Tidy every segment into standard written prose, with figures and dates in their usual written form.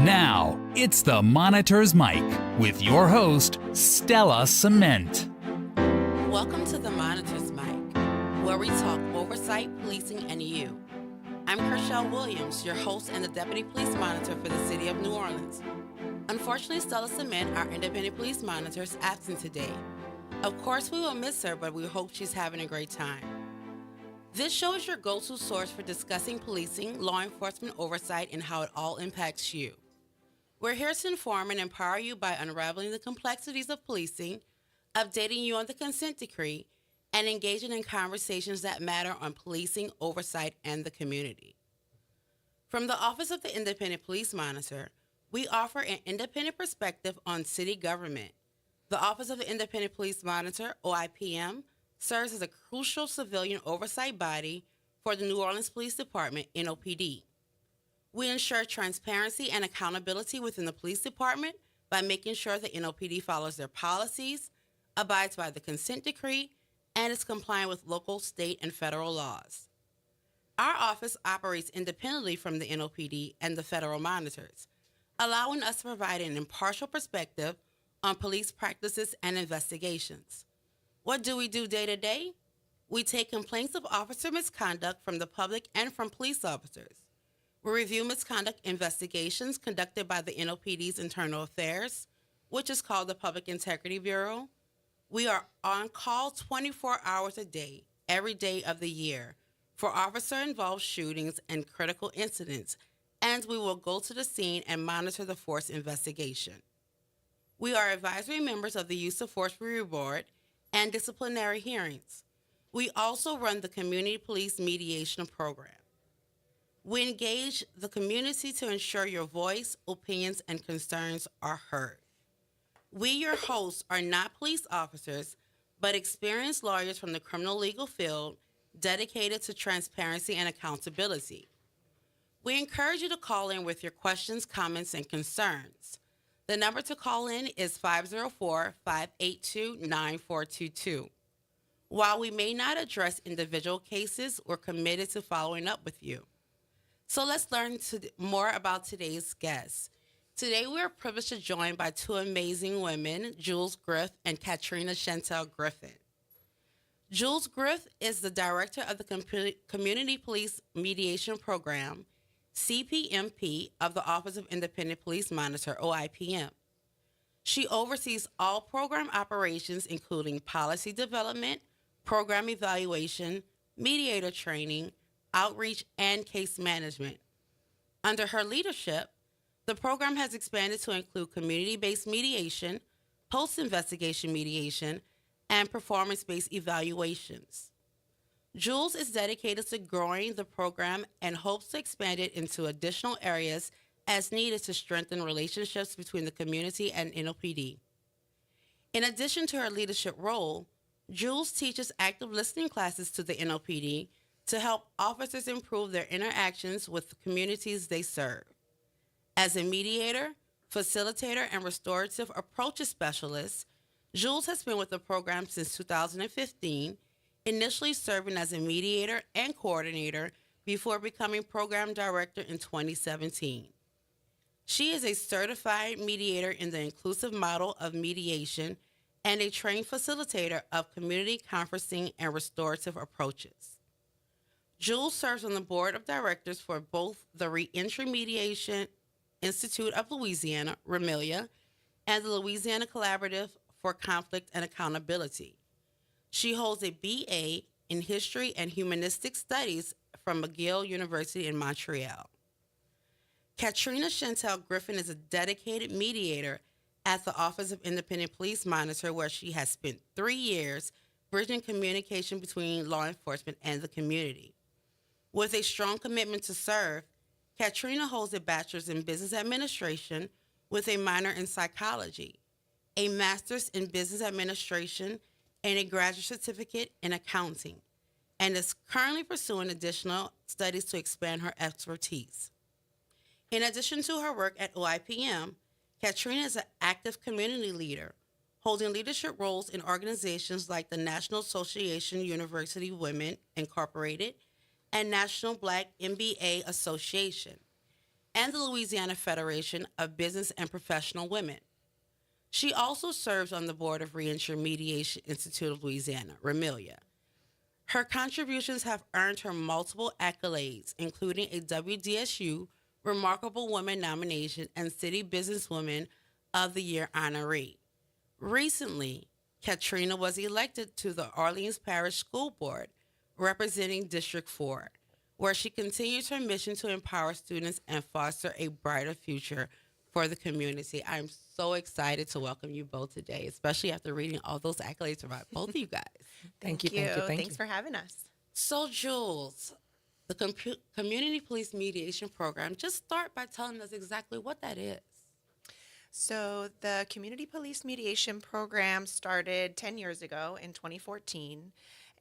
Now, it's the Monitor's Mic with your host, Stella Cement. Welcome to the Monitor's Mic, where we talk oversight, policing, and you. I'm Kershell Williams, your host and the Deputy Police Monitor for the City of New Orleans. Unfortunately, Stella Cement, our Independent Police Monitor, is absent today. Of course, we will miss her, but we hope she's having a great time. This show is your go-to source for discussing policing, law enforcement oversight, and how it all impacts you. We're here to inform and empower you by unraveling the complexities of policing, updating you on the consent decree, and engaging in conversations that matter on policing, oversight, and the community. From the Office of the Independent Police Monitor, we offer an independent perspective on city government. The Office of the Independent Police Monitor, OIPM, serves as a crucial civilian oversight body for the New Orleans Police Department, NOPD. We ensure transparency and accountability within the police department by making sure the NOPD follows their policies, abides by the consent decree, and is compliant with local, state, and federal laws. Our office operates independently from the NOPD and the federal monitors, allowing us to provide an impartial perspective on police practices and investigations. What do we do day to day? We take complaints of officer misconduct from the public and from police officers. We review misconduct investigations conducted by the NOPD's Internal Affairs, which is called the Public Integrity Bureau. We are on call 24 hours a day, every day of the year, for officer-involved shootings and critical incidents, and we will go to the scene and monitor the force investigation. We are advisory members of the Use of Force Review Board and disciplinary hearings. We also run the Community Police Mediation Program. We engage the community to ensure your voice, opinions, and concerns are heard. We, your hosts, are not police officers, but experienced lawyers from the criminal legal field dedicated to transparency and accountability. We encourage you to call in with your questions, comments, and concerns. The number to call in is 504-582-9422. While we may not address individual cases, we're committed to following up with you. So let's learn more about today's guests. Today we are privileged to join by two amazing women, Jules Griff and Katrina Chantel Griffin. Jules Griff is the director of the Community Police Mediation Program, CPMP, of the Office of Independent Police Monitor, OIPM. She oversees all program operations, including policy development, program evaluation, mediator training, outreach, and case management. Under her leadership, the program has expanded to include community-based mediation, post-investigation mediation, and performance-based evaluations. Jules is dedicated to growing the program and hopes to expand it into additional areas as needed to strengthen relationships between the community and NOPD. In addition to her leadership role, Jules teaches active listening classes to the NOPD to help officers improve their interactions with the communities they serve. As a mediator, facilitator, and restorative approaches specialist, Jules has been with the program since 2015, initially serving as a mediator and coordinator before becoming program director in 2017. She is a certified mediator in the inclusive model of mediation and a trained facilitator of community conferencing and restorative approaches. Jules serves on the board of directors for both the Reentry Mediation Institute of Louisiana, REMILIA, and the Louisiana Collaborative for Conflict and Accountability. She holds a BA in History and Humanistic Studies from McGill University in Montreal. Katrina Chantel Griffin is a dedicated mediator at the Office of Independent Police Monitor, where she has spent 3 years bridging communication between law enforcement and the community. With a strong commitment to serve, Katrina holds a bachelor's in business administration with a minor in psychology, a master's in business administration, and a graduate certificate in accounting, and is currently pursuing additional studies to expand her expertise. In addition to her work at OIPM, Katrina is an active community leader, holding leadership roles in organizations like the National Association University Women Incorporated and National Black MBA Association, and the Louisiana Federation of Business and Professional Women. She also serves on the board of Reentry Mediation Institute of Louisiana, REMILIA. Her contributions have earned her multiple accolades, including a WDSU Remarkable Woman nomination and City Businesswoman of the Year honoree. Recently, Katrina was elected to the Orleans Parish School Board, representing District 4, where she continues her mission to empower students and foster a brighter future for the community. I'm so excited to welcome you both today, especially after reading all those accolades about both of you guys. Thank you. Thanks for having us. So, Jules, the Community Police Mediation Program, just start by telling us exactly what that is. So, the Community Police Mediation Program started 10 years ago in 2014,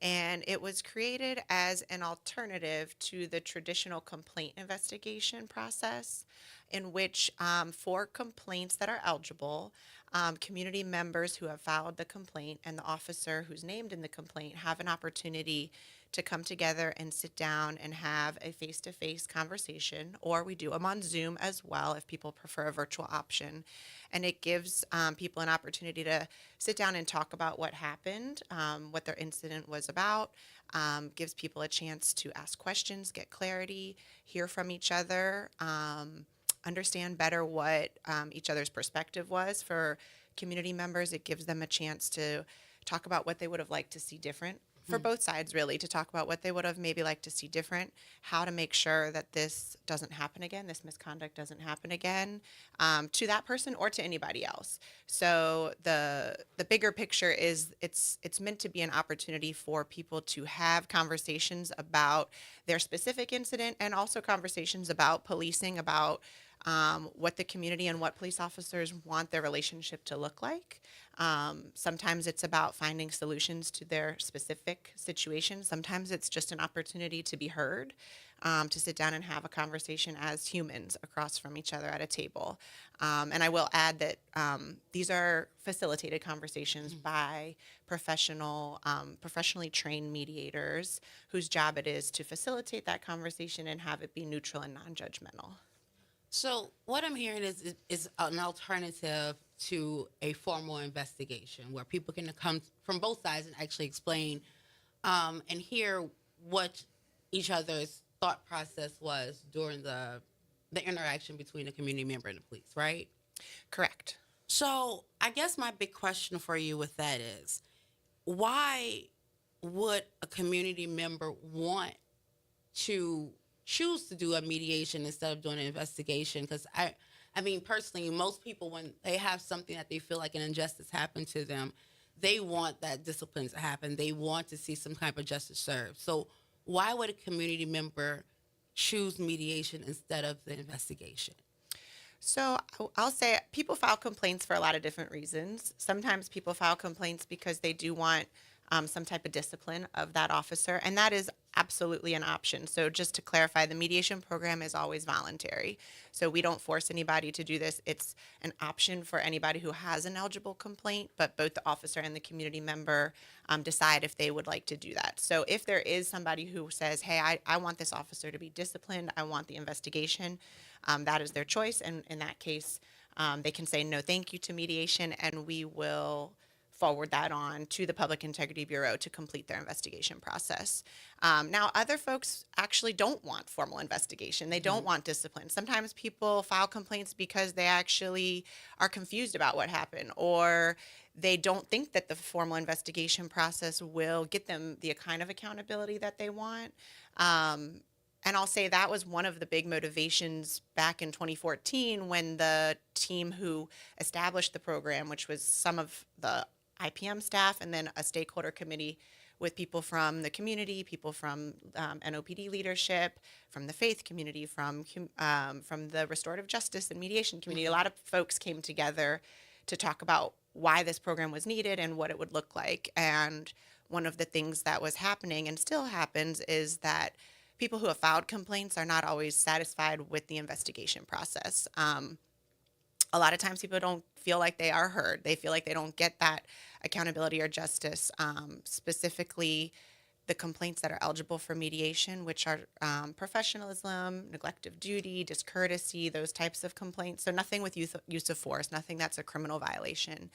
and it was created as an alternative to the traditional complaint investigation process, in which for complaints that are eligible, community members who have filed the complaint and the officer who's named in the complaint have an opportunity to come together and sit down and have a face-to-face conversation, or we do them on Zoom as well if people prefer a virtual option. And it gives people an opportunity to sit down and talk about what happened, what their incident was about, gives people a chance to ask questions, get clarity, hear from each other, understand better what each other's perspective was. For community members, it gives them a chance to talk about what they would have liked to see different. For both sides, really, to talk about what they would have maybe liked to see different, how to make sure that this doesn't happen again, this misconduct doesn't happen again, to that person or to anybody else. So the bigger picture is it's meant to be an opportunity for people to have conversations about their specific incident, and also conversations about policing, about what the community and what police officers want their relationship to look like. Sometimes it's about finding solutions to their specific situation. Sometimes it's just an opportunity to be heard, to sit down and have a conversation as humans across from each other at a table. And I will add that these are facilitated conversations by professionally trained mediators whose job it is to facilitate that conversation and have it be neutral and non-judgmental. So what I'm hearing is an alternative to a formal investigation where people can come from both sides and actually explain and hear what each other's thought process was during the interaction between the community member and the police, right? Correct. So I guess my big question for you with that is, why would a community member want to choose to do a mediation instead of doing an investigation? Because I mean, personally, most people, when they have something that they feel like an injustice happened to them, they want that discipline to happen. They want to see some type of justice served. So why would a community member choose mediation instead of the investigation? So I'll say people file complaints for a lot of different reasons. Sometimes people file complaints because they do want some type of discipline of that officer, and that is absolutely an option. So just to clarify, the mediation program is always voluntary. So we don't force anybody to do this. It's an option for anybody who has an eligible complaint, but both the officer and the community member decide if they would like to do that. So if there is somebody who says, hey, I want this officer to be disciplined, I want the investigation, that is their choice. And in that case, they can say no thank you to mediation, and we will forward that on to the Public Integrity Bureau to complete their investigation process. Now, other folks actually don't want formal investigation. They don't want discipline. Sometimes people file complaints because they actually are confused about what happened, or they don't think that the formal investigation process will get them the kind of accountability that they want. And I'll say that was one of the big motivations back in 2014 when the team who established the program, which was some of the IPM staff and then a stakeholder committee with people from the community, people from NOPD leadership, from the faith community, from the restorative justice and mediation community. A lot of folks came together to talk about why this program was needed and what it would look like. And one of the things that was happening and still happens is that people who have filed complaints are not always satisfied with the investigation process. A lot of times people don't feel like they are heard. They feel like they don't get that accountability or justice. Specifically, the complaints that are eligible for mediation, which are professionalism, neglect of duty, discourtesy, those types of complaints. So nothing with use of force, nothing that's a criminal violation.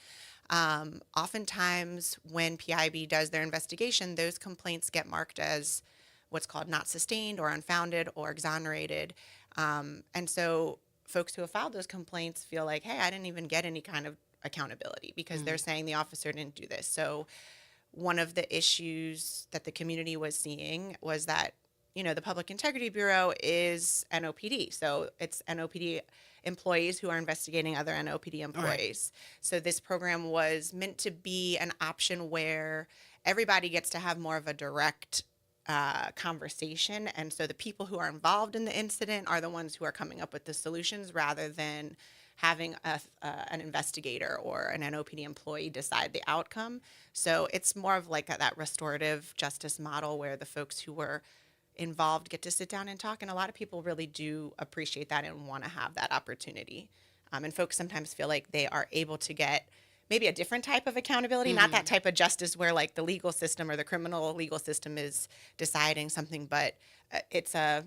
Oftentimes, when PIB does their investigation, those complaints get marked as what's called not sustained or unfounded or exonerated. And so folks who have filed those complaints feel like, hey, I didn't even get any kind of accountability because they're saying the officer didn't do this. So one of the issues that the community was seeing was that, the Public Integrity Bureau is NOPD. So it's NOPD employees who are investigating other NOPD employees. Right. So this program was meant to be an option where everybody gets to have more of a direct conversation. And so the people who are involved in the incident are the ones who are coming up with the solutions rather than having an investigator or an NOPD employee decide the outcome. So it's more of like that restorative justice model where the folks who were involved get to sit down and talk. And a lot of people really do appreciate that and want to have that opportunity. And folks sometimes feel like they are able to get maybe a different type of accountability, not that type of justice where like the legal system or the criminal legal system is deciding something, but it's an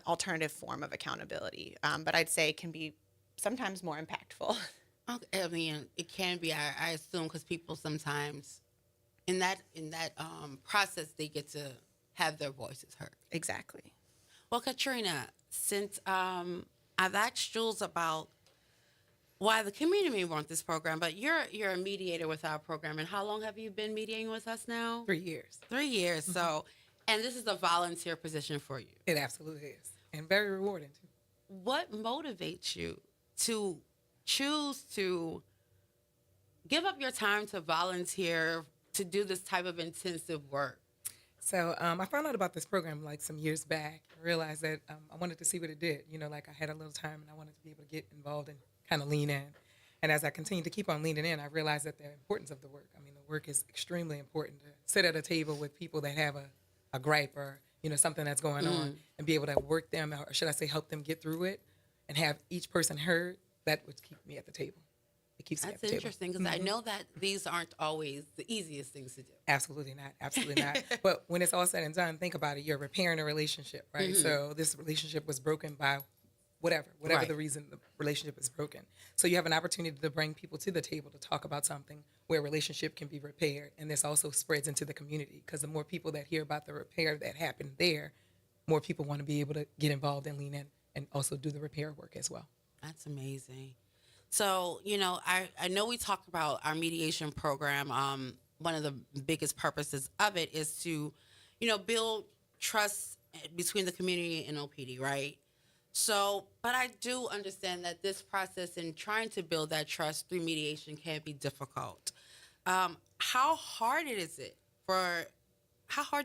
alternative form of accountability. But I'd say it can be sometimes more impactful. Okay, I mean, it can be. I assume because people sometimes in that process they get to have their voices heard. Exactly. Well, Katrina, since I've asked Jules about why the community may want this program, but you're a mediator with our program, and how long have you been mediating with us now? 3 years. 3 years. Mm-hmm. So, and this is a volunteer position for you. It absolutely is, and very rewarding too. What motivates you to choose to give up your time to volunteer to do this type of intensive work? So I found out about this program like some years back. I realized that I wanted to see what it did. Like I had a little time and I wanted to be able to get involved and kind of lean in. And as I continued to keep on leaning in, I realized that the importance of the work. I mean, the work is extremely important. To sit at a table with people that have a gripe or, something that's going on and be able to work them, or should I say help them get through it and have each person heard, that would keep me at the table. It keeps me at the table. That's interesting because I know that these aren't always the easiest things to do. Absolutely not. Absolutely not. But when it's all said and done, think about it. You're repairing a relationship, right? So this relationship was broken by whatever right. The reason the relationship is broken. So you have an opportunity to bring people to the table to talk about something where a relationship can be repaired. And this also spreads into the community because the more people that hear about the repair that happened there, more people want to be able to get involved and lean in and also do the repair work as well. That's amazing. So, I know we talk about our mediation program. One of the biggest purposes of it is to, build trust between the community and OPD, right? So, but I do understand that this process in trying to build that trust through mediation can be difficult. How hard do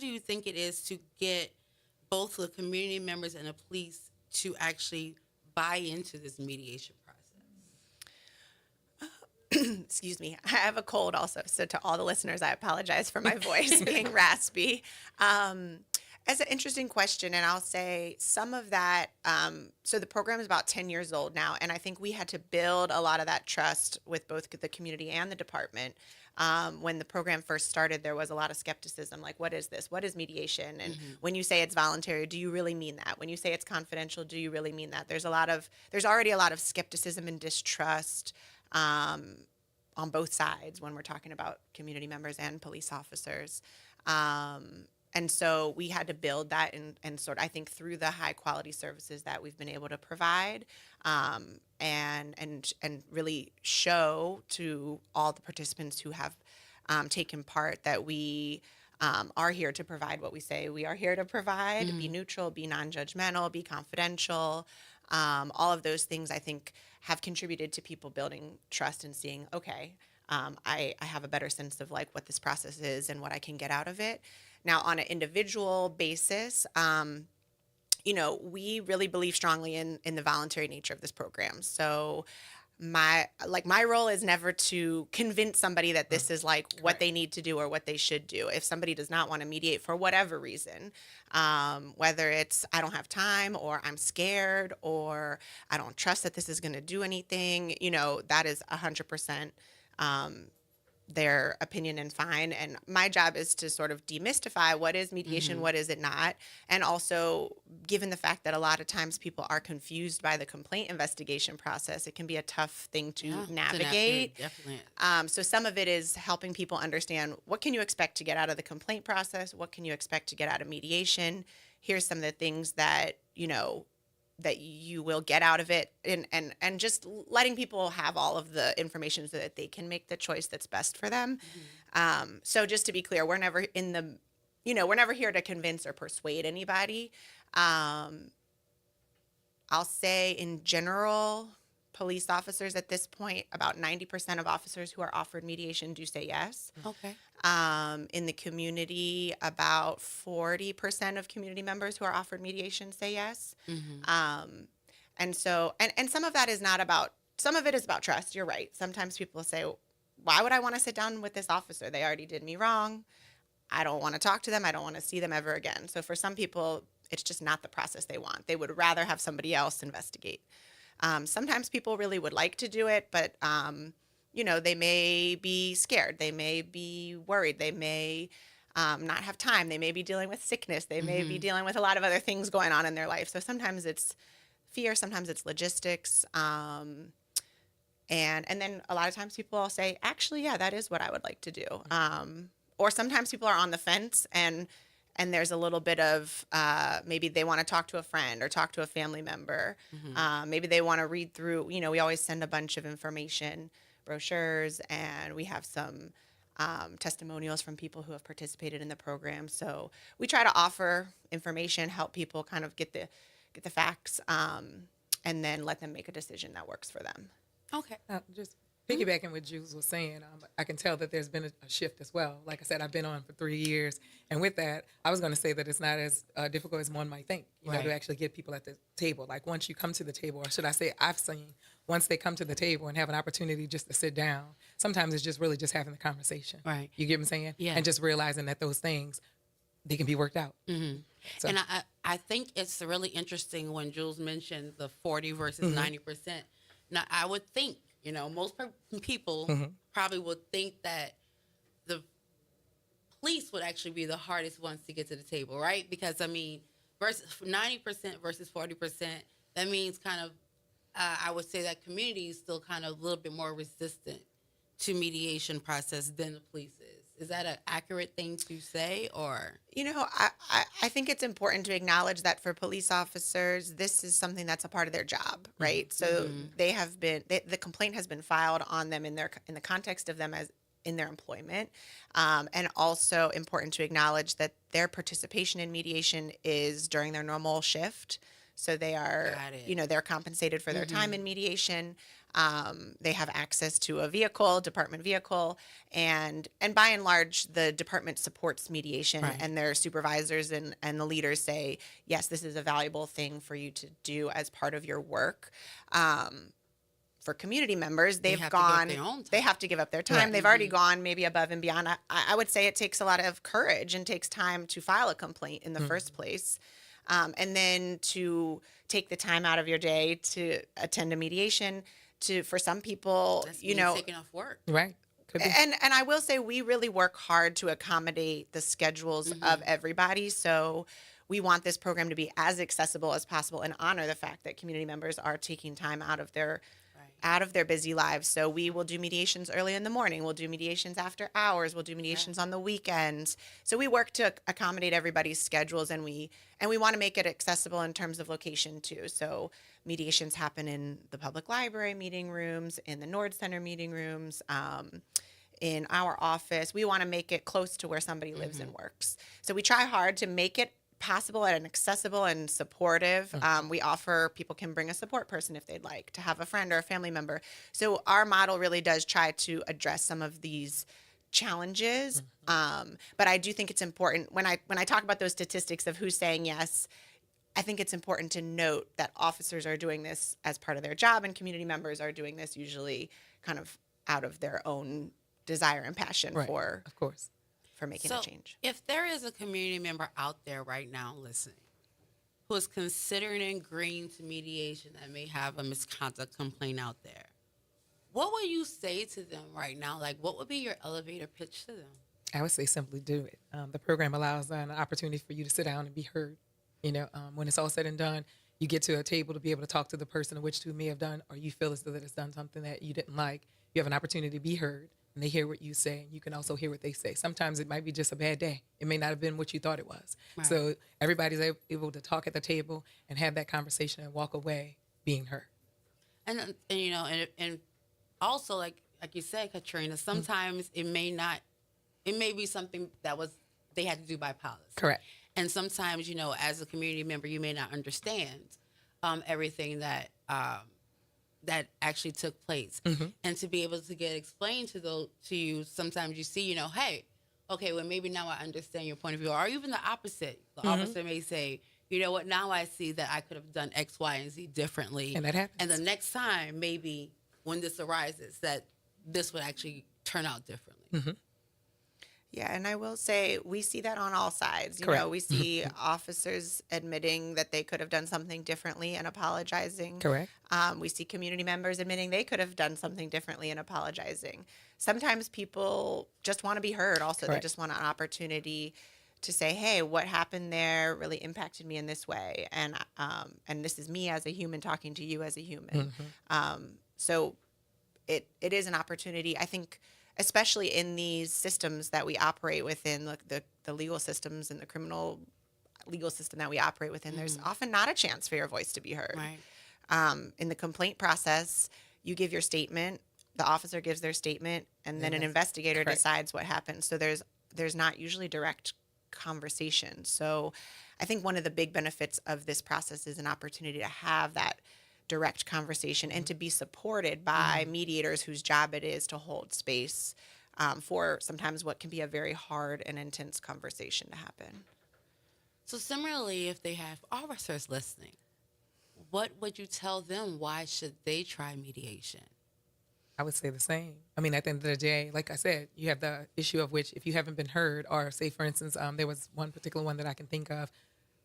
you think it is to get both the community members and the police to actually buy into this mediation process? Excuse me. I have a cold also. So to all the listeners, I apologize for my voice being raspy. As an interesting question, and I'll say some of that, so the program is about 10 years old now, and I think we had to build a lot of that trust with both the community and the department. When the program first started, there was a lot of skepticism, like, what is this? What is mediation? And when you say it's voluntary, do you really mean that? When you say it's confidential, do you really mean that? There's already a lot of skepticism and distrust on both sides when we're talking about community members and police officers. And so we had to build that and sort of, I think, through the high quality services that we've been able to provide, and really show to all the participants who have taken part that we are here to provide what we say we are here to provide, be neutral, be non-judgmental, be confidential. All of those things, I think, have contributed to people building trust and seeing, okay, I have a better sense of like what this process is and what I can get out of it. Now, on an individual basis, we really believe strongly in the voluntary nature of this program. So my role is never to convince somebody that this is like what they need to do or what they should do. If somebody does not want to mediate for whatever reason, whether it's I don't have time or I'm scared or I don't trust that this is going to do anything, that is 100% their opinion and fine. And my job is to sort of demystify what is mediation, what is it not. And also, given the fact that a lot of times people are confused by the complaint investigation process, it can be a tough thing to Yeah, navigate. definitely. So some of it is helping people understand what can you expect to get out of the complaint process, what can you expect to get out of mediation. Here's some of the things that that you will get out of it, and just letting people have all of the information so that they can make the choice that's best for them. So just to be clear, we're never we're never here to convince or persuade anybody. I'll say in general, police officers at this point, about 90% of officers who are offered mediation do say yes. Okay. In the community, about 40% of community members who are offered mediation say yes. And so, and some of that is not about, some of it is about trust. You're right. Sometimes people say, why would I want to sit down with this officer? They already did me wrong. I don't want to talk to them. I don't want to see them ever again. So for some people, it's just not the process they want. They would rather have somebody else investigate. Sometimes people really would like to do it, but they may be scared. They may be worried. They may not have time. They may be dealing with sickness. They may be dealing with a lot of other things going on in their life. So sometimes it's fear. Sometimes it's logistics. And then a lot of times people will say, actually, yeah, that is what I would like to do. Or sometimes people are on the fence and there's a little bit of maybe they want to talk to a friend or talk to a family member. Maybe they want to read through, we always send a bunch of information, brochures, and we have some testimonials from people who have participated in the program. So we try to offer information, help people kind of get the facts, and then let them make a decision that works for them. Okay. Just piggybacking what Jules was saying, I can tell that there's been a shift as well. Like I said, I've been on for 3 years. And with that, I was going to say that it's not as difficult as one might think, you know, to actually get people at the table. Like once you come to the table, or should I say I've seen, once they come to the table and have an opportunity just to sit down, sometimes it's just really just having the conversation. Right. You get what I'm saying? Yeah. And just realizing that those things, they can be worked out. So, And I think it's really interesting when Jules mentioned the 40 versus 90%. Now, I would think, most people probably would think that the police would actually be the hardest ones to get to the table, right? Because, versus 90% versus 40%, that means kind of, I would say that community is still kind of a little bit more resistant to mediation process than the police is. Is that an accurate thing to say, or? I think it's important to acknowledge that for police officers, this is something that's a part of their job, right? So they have been, the complaint has been filed on them in the context of them as in their employment, and also important to acknowledge that their participation in mediation is during their normal shift. So they are, they're compensated for their time in mediation. They have access to a department vehicle, and by and large, the department supports mediation, and their supervisors and the leaders say, yes, this is a valuable thing for you to do as part of your work. For community members, they have to give up their time. They've already gone maybe above and beyond. I would say it takes a lot of courage and takes time to file a complaint in the first place. And then to take the time out of your day to attend a mediation, for some people, taking off work. right. Could be. And I will say we really work hard to accommodate the schedules of everybody. So we want this program to be as accessible as possible and honor the fact that community members are taking time out of their busy lives. So we will do mediations early in the morning. We'll do mediations after hours. We'll do mediations on the weekends. So we work to accommodate everybody's schedules, and we want to make it accessible in terms of location too. So mediations happen in the public library meeting rooms, in the Nord Center meeting rooms, in our office. We want to make it close to where somebody lives and works. So we try hard to make it possible and accessible and supportive. We offer, people can bring a support person if they'd like, to have a friend or a family member. So our model really does try to address some of these challenges. But I do think it's important when I talk about those statistics of who's saying yes, I think it's important to note that officers are doing this as part of their job, and community members are doing this usually kind of out of their own desire and passion Of course. for making a change. If there is a community member out there right now listening who is considering agreeing to mediation that may have a misconduct complaint out there, What would you say to them right now? Like, what would be your elevator pitch to them? I would say simply do it. The program allows an opportunity for you to sit down and be heard. When it's all said and done, you get to a table to be able to talk to the person which who may have done, or you feel as though that it's done something that you didn't like. You have an opportunity to be heard, and they hear what you say, and you can also hear what they say. Sometimes it might be just a bad day. It may not have been what you thought it was. Right. So everybody's able to talk at the table and have that conversation and walk away being heard. And and also like you said, Katrina, sometimes it may be something that they had to do by policy. Correct. And sometimes, as a community member, you may not understand everything that actually took place. And to be able to get explained to you, sometimes you see, hey, okay, well, maybe now I understand your point of view. Or even the opposite. The officer may say, you know what, now I see that I could have done X, Y, and Z differently. And that happens. And the next time, maybe when this arises, that this would actually turn out differently. Yeah, and I will say we see that on all sides. Correct. We see officers admitting that they could have done something differently and apologizing. Correct. We see community members admitting they could have done something differently and apologizing. Sometimes people just want to be heard. Also, Correct. they just want an opportunity to say, "Hey, what happened there really impacted me in this way," and this is me as a human talking to you as a human. So it is an opportunity, I think, especially in these systems that we operate within, the legal systems and the criminal legal system that we operate within, there's often not a chance for your voice to be heard. Right. In the complaint process, you give your statement, the officer gives their statement, and then an investigator Correct. decides what happened. So there's not usually direct conversation. So I think one of the big benefits of this process is an opportunity to have that direct conversation and to be supported by mediators whose job it is to hold space for sometimes what can be a very hard and intense conversation to happen. So similarly, if they have officers listening, what would you tell them? Why should they try mediation? I would say the same. I mean, at the end of the day, like I said, you have the issue of which if you haven't been heard, or say, for instance, there was one particular one that I can think of,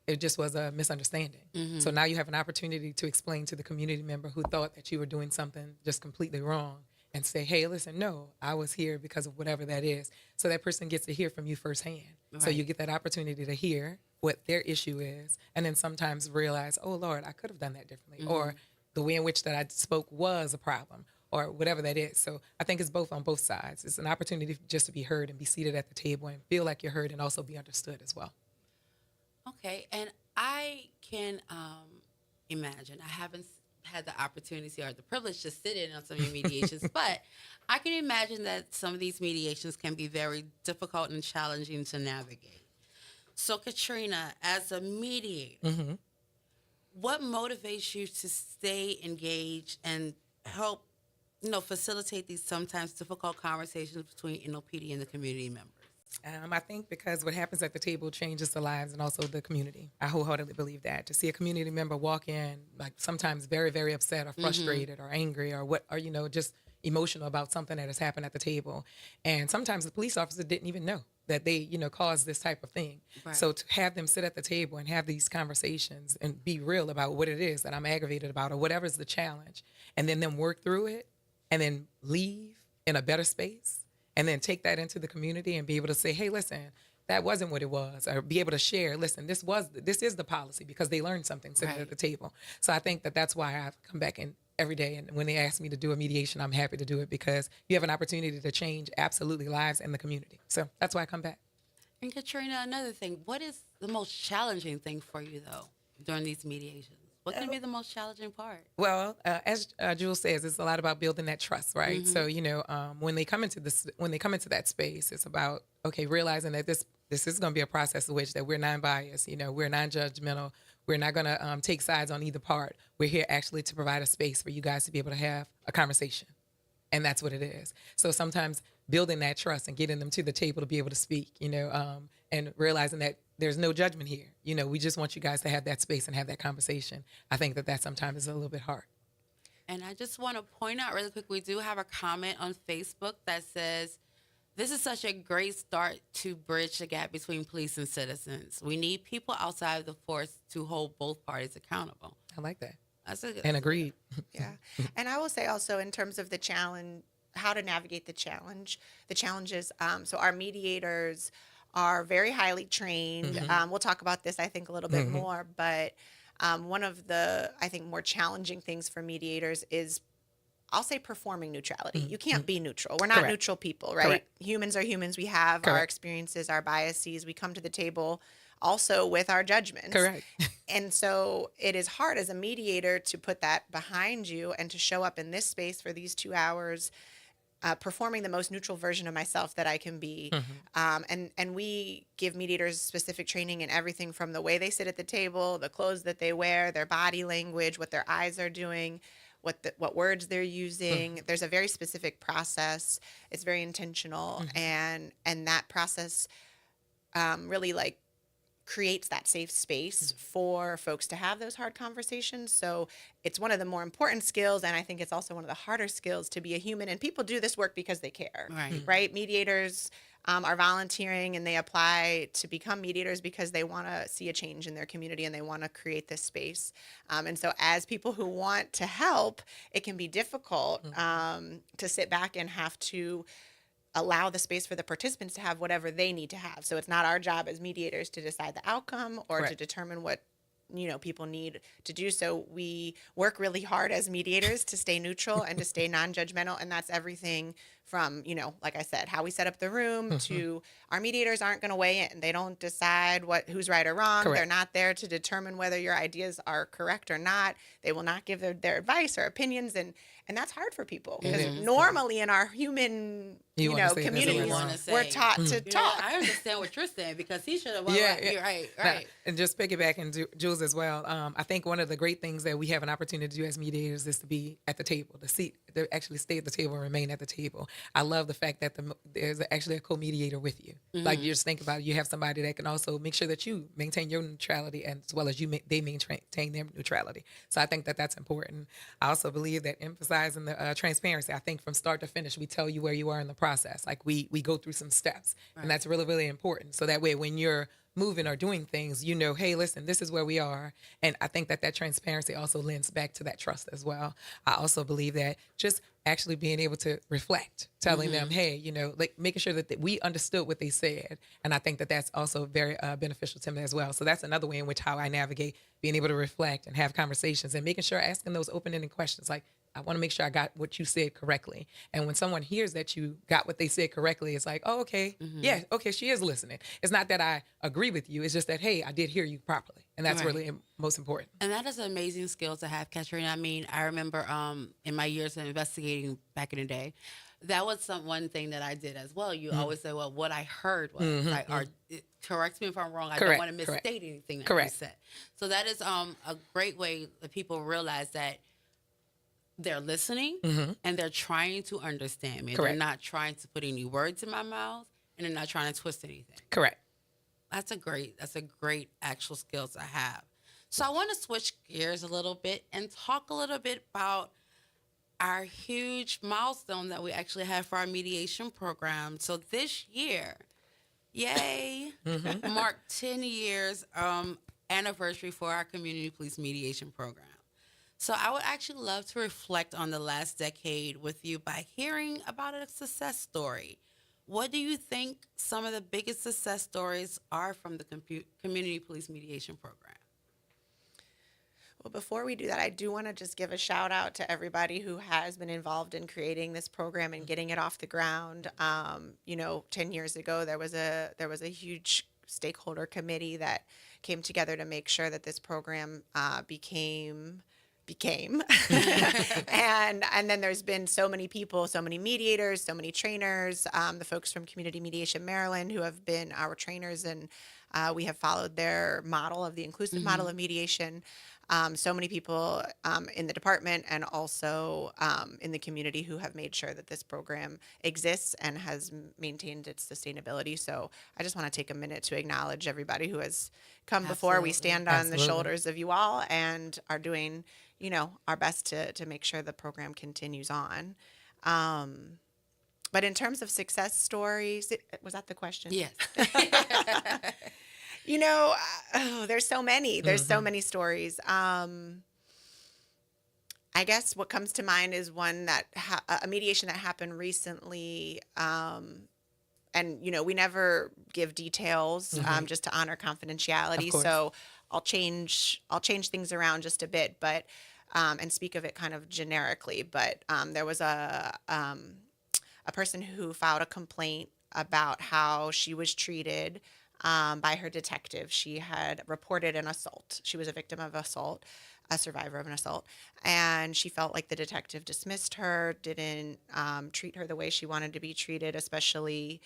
it just was a misunderstanding. So now you have an opportunity to explain to the community member who thought that you were doing something just completely wrong and say, hey, listen, no, I was here because of whatever that is. So that person gets to hear from you firsthand. So Right. you get that opportunity to hear what their issue is, and then sometimes realize, oh, Lord, I could have done that differently. Or the way in which that I spoke was a problem, or whatever that is. So I think it's both on both sides. It's an opportunity just to be heard and be seated at the table and feel like you're heard and also be understood as well. Okay, and I can imagine, I haven't had the opportunity or the privilege to sit in on some of your mediations, but I can imagine that some of these mediations can be very difficult and challenging to navigate. So Katrina, as a mediator, what motivates you to stay engaged and help, facilitate these sometimes difficult conversations between NOPD and the community members? I think because what happens at the table changes the lives and also the community. I wholeheartedly believe that. To see a community member walk in, like sometimes very, very upset or frustrated or angry or just emotional about something that has happened at the table. And sometimes the police officer didn't even know that they, caused this type of thing. Right. So to have them sit at the table and have these conversations and be real about what it is that I'm aggravated about or whatever's the challenge, and then them work through it and then leave in a better space, and then take that into the community and be able to say, hey, listen, that wasn't what it was, or be able to share, listen, this is the policy, because they learned something sitting Right. at the table. So I think that that's why I come back in every day. And when they ask me to do a mediation, I'm happy to do it, because you have an opportunity to change absolutely lives in the community. So that's why I come back. And Katrina, another thing, what is the most challenging thing for you, though, during these mediations? What can be the most challenging part? Well, as Jules says, it's a lot about building that trust, right? So when they come into that space, it's about realizing that this is going to be a process in which that we're non-biased, we're non-judgmental, we're not going to take sides on either part. We're here actually to provide a space for you guys to be able to have a conversation, and that's what it is. So sometimes building that trust and getting them to the table to be able to speak, and realizing that there's no judgment here. We just want you guys to have that space and have that conversation. I think that sometimes is a little bit hard. And I just want to point out really quick, we do have a comment on Facebook that says, this is such a great start to bridge the gap between police and citizens. We need people outside of the force to hold both parties accountable. I like that. That's a good. And agreed. Yeah. And I will say also in terms of the challenge, how to navigate the challenges. So our mediators are very highly trained. We'll talk about this, I think, a little bit more, but one of the, I think, more challenging things for mediators is, I'll say, performing neutrality. You can't be neutral. We're not Correct. neutral people, right? Correct. Humans are humans. We have our Correct. experiences, our biases. We come to the table also with our judgments. Correct. And so it is hard as a mediator to put that behind you and to show up in this space for these 2 hours, performing the most neutral version of myself that I can be. And we give mediators specific training in everything from the way they sit at the table, the clothes that they wear, their body language, what their eyes are doing, what words they're using. There's a very specific process. It's very intentional, and that process really like creates that safe space for folks to have those hard conversations. So it's one of the more important skills, and I think it's also one of the harder skills to be a human. And people do this work because they care, right? Mediators are volunteering, and they apply to become mediators because they want to see a change in their community and they want to create this space. And so as people who want to help, it can be difficult to sit back and have to allow the space for the participants to have whatever they need to have. So it's not our job as mediators to decide the outcome or to determine what people need to do. So we work really hard as mediators to stay neutral and to stay non-judgmental. And that's everything from, like I said, how we set up the room to our mediators aren't going to weigh in. They don't decide who's right or wrong. Correct. They're not there to determine whether your ideas are correct or not. They will not give their advice or opinions. And that's hard for people because normally in our human, You wanna say that's communities, what you wanna say. we're taught to You know, talk. I understand what you're saying because he should have. You're right. Now, and just piggybacking Jules as well. I think one of the great things that we have an opportunity to do as mediators is to be at the table, to actually stay at the table and remain at the table. I love the fact that there's actually a co-mediator with you. Like, you just think about it, you have somebody that can also make sure that you maintain your neutrality as well as they maintain their neutrality. So I think that that's important. I also believe that emphasizing the transparency. I think from start to finish, we tell you where you are in the process. Like we go through some steps, and that's really, really important. So that way, when you're moving or doing things, hey, listen, this is where we are. And I think that transparency also lends back to that trust as well. I also believe that just actually being able to reflect, telling them, hey, like making sure that we understood what they said. And I think that that's also very beneficial to me as well. So that's another way in which how I navigate being able to reflect and have conversations and making sure asking those open-ended questions like, I want to make sure I got what you said correctly. And when someone hears that you got what they said correctly, it's like, oh, okay. Yeah, okay, she is listening. It's not that I agree with you. It's just that, hey, I did hear you properly. And that's really most important. And that is an amazing skill to have, Katrina. I mean, I remember in my years of investigating back in the day, that was one thing that I did as well. You always say, well, what I heard was, correct me if I'm wrong. I don't want to misstate anything that you said. So that is a great way that people realize that they're listening and they're trying to understand me. They're not trying to put any words in my mouth and they're not trying to twist anything. Correct. That's a great actual skill to have. So I want to switch gears a little bit and talk a little bit about our huge milestone that we actually have for our mediation program. So this year, yay, marked 10 years anniversary for our community police mediation program. So I would actually love to reflect on the last decade with you by hearing about a success story. What do you think some of the biggest success stories are from the community police mediation program? Well, before we do that, I do want to just give a shout out to everybody who has been involved in creating this program and getting it off the ground. 10 years ago, there was a huge stakeholder committee that came together to make sure that this program became and then there's been so many people, so many mediators, so many trainers, the folks from Community Mediation Maryland who have been our trainers, and we have followed their model of the inclusive model of mediation. So many people in the department and also in the community who have made sure that this program exists and has maintained its sustainability. So I just want to take a minute to acknowledge everybody who has come before. We stand on the shoulders of you all and are doing, our best to make sure the program continues on. But in terms of success stories, was that the question? Yes. There's so many. There's so many stories. I guess what comes to mind is one that a mediation that happened recently. And we never give details just to honor confidentiality. Of course. So I'll change things around just a bit, but and speak of it kind of generically. But there was a person who filed a complaint about how she was treated by her detective. She had reported an assault. She was a victim of assault, a survivor of an assault, and she felt like the detective dismissed her, didn't treat her the way she wanted to be treated, especially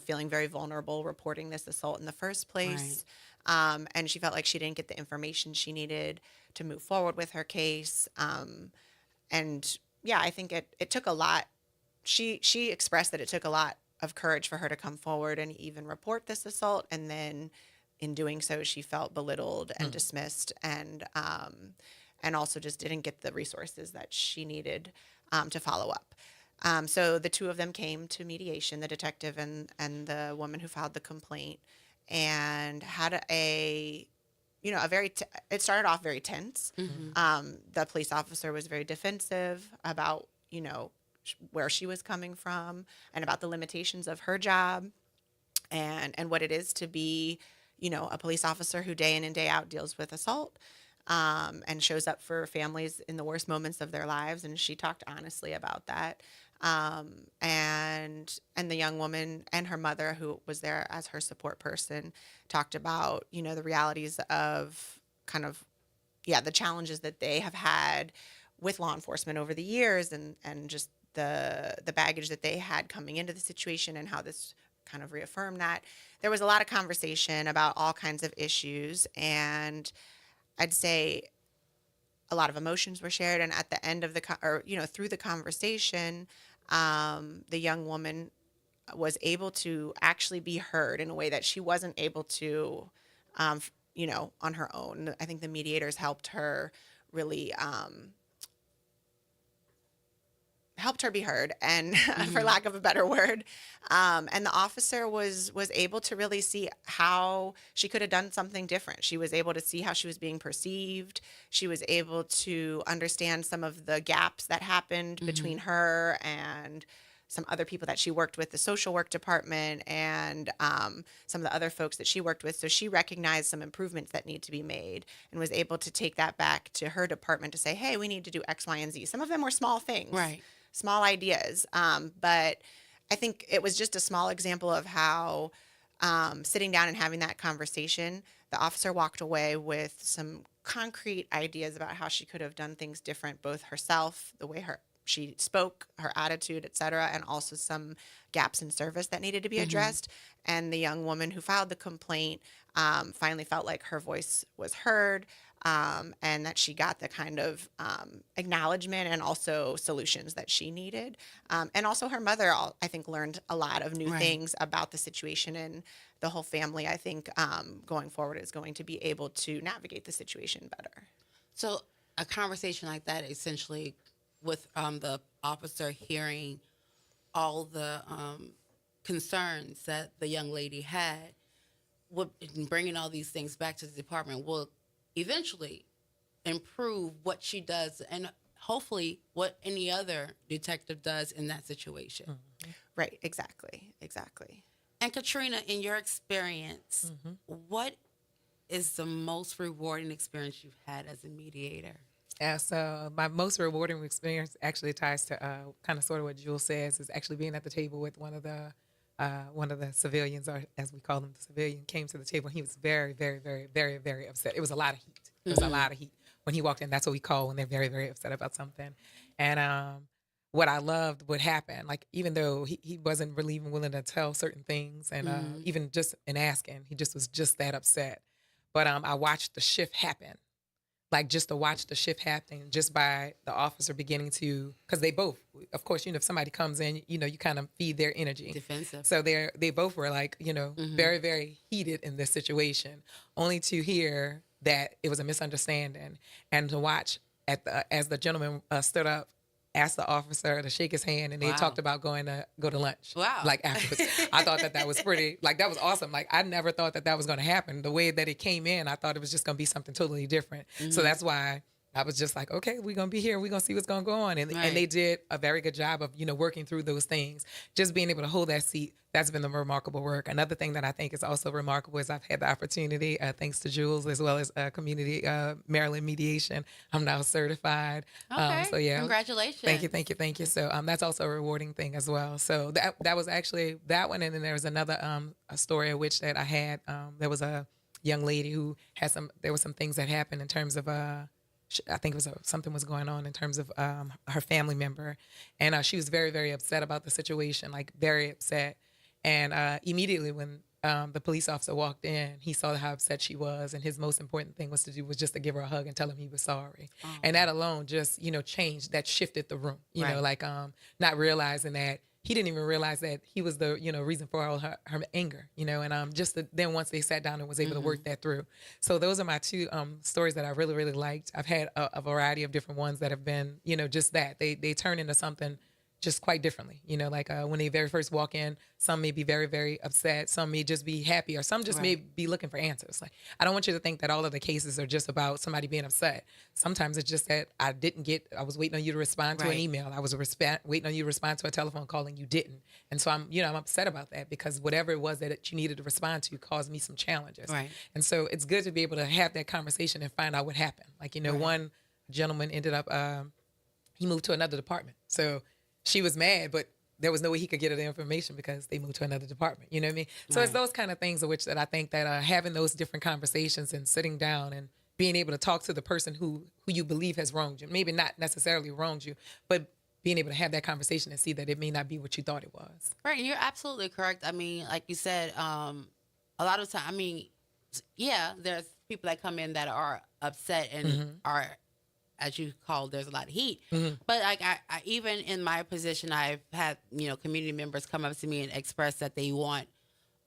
feeling very vulnerable reporting this assault in the first place. And she felt like she didn't get the information she needed to move forward with her case. And yeah, I think it took a lot. She expressed that it took a lot of courage for her to come forward and even report this assault, and then in doing so, she felt belittled and dismissed, and also just didn't get the resources that she needed to follow up. So the two of them came to mediation, the detective and the woman who filed the complaint, and had it started off very tense. The police officer was very defensive about, where she was coming from and about the limitations of her job and what it is to be, a police officer who day in and day out deals with assault and shows up for families in the worst moments of their lives. And she talked honestly about that. And the young woman and her mother, who was there as her support person, talked about, the realities of kind of, the challenges that they have had with law enforcement over the years, and just the baggage that they had coming into the situation, and how this kind of reaffirmed that. There was a lot of conversation about all kinds of issues, and I'd say a lot of emotions were shared. And at the end of through the conversation, the young woman was able to actually be heard in a way that she wasn't able to, on her own. I think the mediators helped her really, helped her be heard, and for lack of a better word. And the officer was able to really see how she could have done something different. She was able to see how she was being perceived. She was able to understand some of the gaps that happened between her and some other people that she worked with, the social work department, and some of the other folks that she worked with. So she recognized some improvements that need to be made, and was able to take that back to her department to say, hey, we need to do X, Y, and Z. Some of them were small things. Right. Small ideas. But I think it was just a small example of how sitting down and having that conversation, the officer walked away with some concrete ideas about how she could have done things different, both herself, the way she spoke, her attitude, et cetera, and also some gaps in service that needed to be addressed. And the young woman who filed the complaint finally felt like her voice was heard, and that she got the kind of acknowledgement and also solutions that she needed. And also her mother, I think, learned a lot of new things about the situation, and the whole family, I think, going forward is going to be able to navigate the situation better. So a conversation like that, essentially, with the officer hearing all the concerns that the young lady had, bringing all these things back to the department will eventually improve what she does, and hopefully what any other detective does in that situation. Right, exactly. And Katrina, in your experience, what is the most rewarding experience you've had as a mediator? Yeah, so my most rewarding experience actually ties to kind of sort of what Jules says, is actually being at the table with one of the civilians, or as we call them, the civilian, came to the table. And he was very, very, very, very, very upset. It was a lot of heat. It was a lot of heat when he walked in. That's what we call when they're very, very upset about something. And what I loved would happen, like, even though he wasn't really even willing to tell certain things, and even just in asking, he just was just that upset. But I watched the shift happen. Like, just to watch the shift happening just by the officer beginning to, because they both, of course, if somebody comes in, you kind of feed their energy. Defensive. So they both were like, very, very heated in this situation, only to hear that it was a misunderstanding, and to watch as the gentleman stood up, asked the officer to shake his hand, and they talked about go to lunch. Wow. Like, afterwards. I thought that was pretty, like, that was awesome. Like, I never thought that was going to happen. The way that it came in, I thought it was just going to be something totally different. So that's why I was just like, okay, we're going to be here. We're going to see what's going to go on. And Right. they did a very good job of, working through those things. Just being able to hold that seat, that's been the remarkable work. Another thing that I think is also remarkable is I've had the opportunity, thanks to Jules, as well as community Maryland mediation. I'm now certified. Okay. So yeah. Congratulations. Thank you. So that's also a rewarding thing as well. So that was actually that one. And then there was another a story of which that I had. There was a young lady who had there were some things that happened in terms of I think it was something was going on in terms of her family member, and she was very, very upset about the situation, like very upset. And immediately when the police officer walked in, he saw how upset she was, and his most important thing was just to give her a hug and tell him he was sorry. And that alone just changed, that shifted the room. Right. Like not realizing that. He didn't even realize that he was the reason for all her anger, and then once they sat down and was able to work that through. So those are my two stories that I really, really liked. I've had a variety of different ones that have been just that they turn into something just quite differently, like when they very first walk in, some may be very, very upset, some may just be happy, or some just may be looking for answers. Like, I don't want you to think that all of the cases are just about somebody being upset. Sometimes it's just that I was waiting on you to respond to an email. I was waiting on you to respond to a telephone call and you didn't. And so I'm upset about that because whatever it was that you needed to respond to caused me some challenges. Right. And so it's good to be able to have that conversation and find out what happened. Like, one gentleman ended up, he moved to another department. So she was mad, but there was no way he could get her the information because they moved to another department. You know what I mean? So it's those kind of things of which that I think that having those different conversations and sitting down and being able to talk to the person who you believe has wronged you, maybe not necessarily wronged you, but being able to have that conversation and see that it may not be what you thought it was. Right. You're absolutely correct. I mean, like you said, a lot of time, I mean, yeah, there's people that come in that are upset and are, as you call, there's a lot of heat. But like I even in my position, I've had community members come up to me and express that they want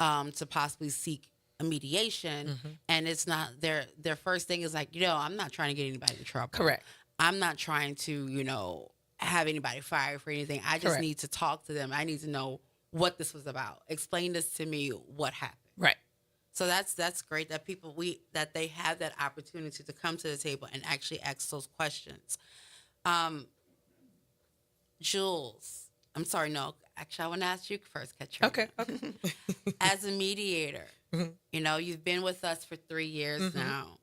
to possibly seek a mediation, and it's not their first thing is like, I'm not trying to get anybody in trouble. Correct. I'm not trying to have anybody fired for anything. I just Correct. need to talk to them. I need to know what this was about. Explain this to me. What happened? Right. So that's great that that they have that opportunity to come to the table and actually ask those questions. Jules, I'm sorry, no, actually I want to ask you first, Katrina. Okay. As a mediator, you've been with us for 3 years now,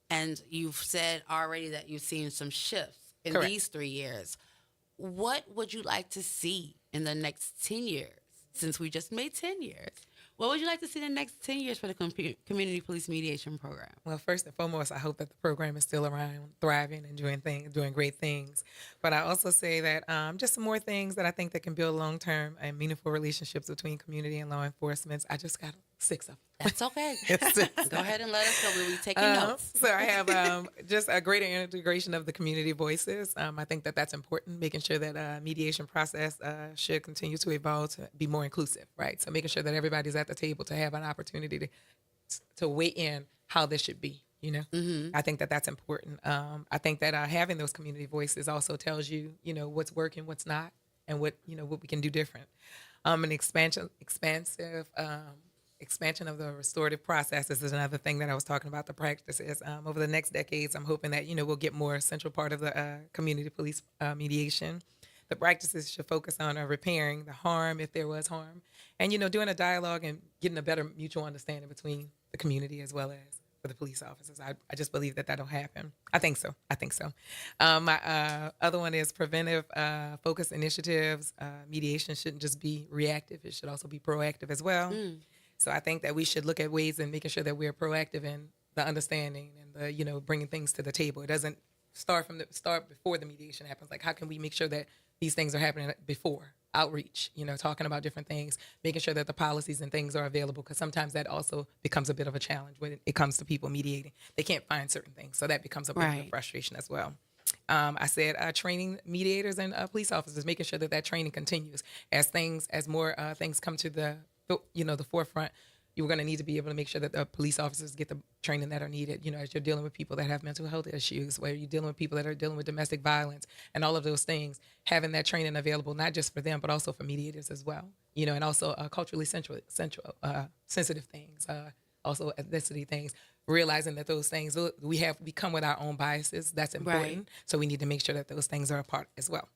and you've said already that you've seen some shifts in Correct. these 3 years. What would you like to see in the next 10 years? Since we just made 10 years. What would you like to see in the next 10 years for the Community Police Mediation Program? Well, first and foremost, I hope that the program is still around, thriving and doing great things. But I also say that just some more things that I think that can build long-term and meaningful relationships between community and law enforcement. I just got 6 of them. That's okay. Go ahead and let us know. We'll be taking notes. So I have just a greater integration of the community voices. I think that that's important, making sure that mediation process should continue to evolve to be more inclusive, right? So making sure that everybody's at the table to have an opportunity to weigh in how this should be, I think that that's important. I think that having those community voices also tells you, what's working, what's not, and what we can do different. An expansive expansion of the restorative processes is another thing that I was talking about, the practices. Over the next decades, I'm hoping that, we'll get more central part of the community police mediation. The practices should focus on repairing the harm, if there was harm, and, doing a dialogue and getting a better mutual understanding between the community as well as for the police officers. I just believe that that'll happen. I think so. My other one is preventive focus initiatives. Mediation shouldn't just be reactive. It should also be proactive as well. So I think that we should look at ways in making sure that we're proactive in the understanding and the, bringing things to the table. It doesn't start before the mediation happens. Like, how can we make sure that these things are happening before outreach, talking about different things, making sure that the policies and things are available, because sometimes that also becomes a bit of a challenge when it comes to people mediating. They can't find certain things. So that becomes a bit of a frustration as well. I said training mediators and police officers, making sure that training continues as more things come to the forefront. You're going to need to be able to make sure that the police officers get the training that are needed, as you're dealing with people that have mental health issues, where you're dealing with people that are dealing with domestic violence and all of those things, having that training available, not just for them, but also for mediators as well, and also culturally sensitive things, also ethnicity things, realizing that those things we come with our own biases. That's important. So we need to make sure that those things are a part as well.